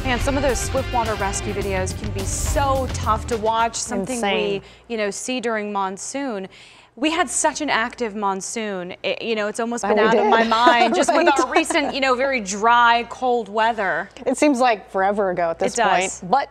Man, some of those swiftwater rescue videos can be so tough to watch. Something Insane. we, see during monsoon. We had such an active monsoon. It's almost been out of my mind just Right. with our recent, very dry, cold weather. It seems like forever ago at this point. But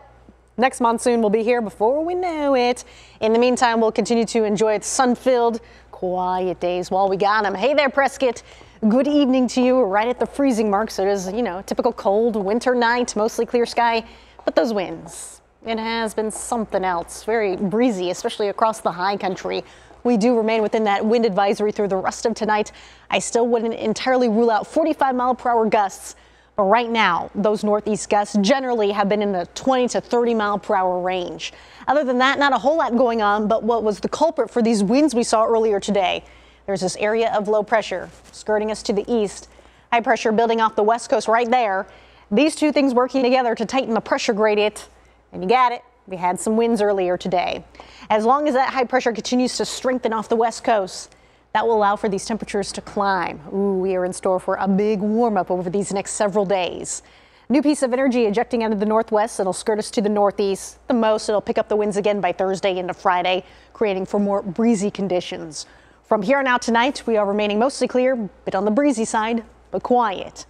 next monsoon will be here before we know it. In the meantime, we'll continue to enjoy the sun-filled, quiet days while we got them. Hey there, Prescott. Good evening to you. We're right at the freezing mark, so it is, a typical cold winter night, mostly clear sky, but those winds, it has been something else. Very breezy, especially across the high country. We do remain within that wind advisory through the rest of tonight. I still wouldn't entirely rule out 45-mile-per-hour gusts, but right now, those northeast gusts generally have been in the 20 to 30-mile-per-hour range. Other than that, not a whole lot going on, but what was the culprit for these winds we saw earlier today? There's this area of low pressure skirting us to the east. High pressure building off the west coast right there. These two things working together to tighten the pressure gradient. And you got it. We had some winds earlier today. As long as that high pressure continues to strengthen off the west coast, that will allow for these temperatures to climb. Ooh, we are in store for a big warm up over these next several days. New piece of energy ejecting out of the northwest. It'll skirt us to the northeast. The most, it'll pick up the winds again by Thursday into Friday, creating for more breezy conditions. From here on out tonight, we are remaining mostly clear, bit on the breezy side, but quiet.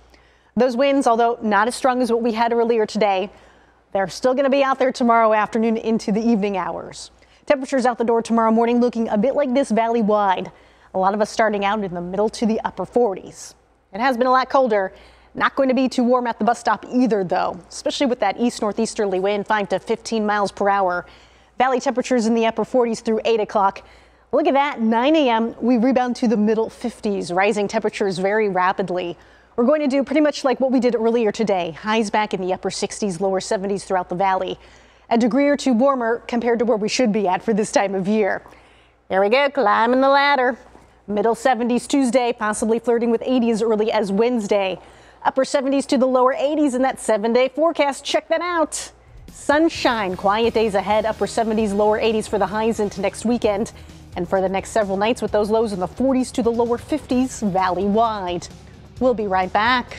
Those winds, although not as strong as what we had earlier today, they're still going to be out there tomorrow afternoon into the evening hours. Temperatures out the door tomorrow morning looking a bit like this valley-wide. A lot of us starting out in the middle to the upper 40s. It has been a lot colder. Not going to be too warm at the bus stop either, though, especially with that east-northeasterly wind, 5 to 15 miles per hour. Valley temperatures in the upper 40s through 8 o'clock. Look at that, 9 a.m. we rebound to the middle 50s, rising temperatures very rapidly. We're going to do pretty much like what we did earlier today. Highs back in the upper 60s, lower 70s throughout the valley. A degree or two warmer compared to where we should be at for this time of year. There we go, climbing the ladder. Middle 70s Tuesday, possibly flirting with 80 as early as Wednesday. Upper 70s to the lower 80s in that 7-day forecast. Check that out. Sunshine, quiet days ahead, upper 70s, lower 80s for the highs into next weekend. And for the next several nights with those lows in the 40s to the lower 50s valley-wide. We'll be right back.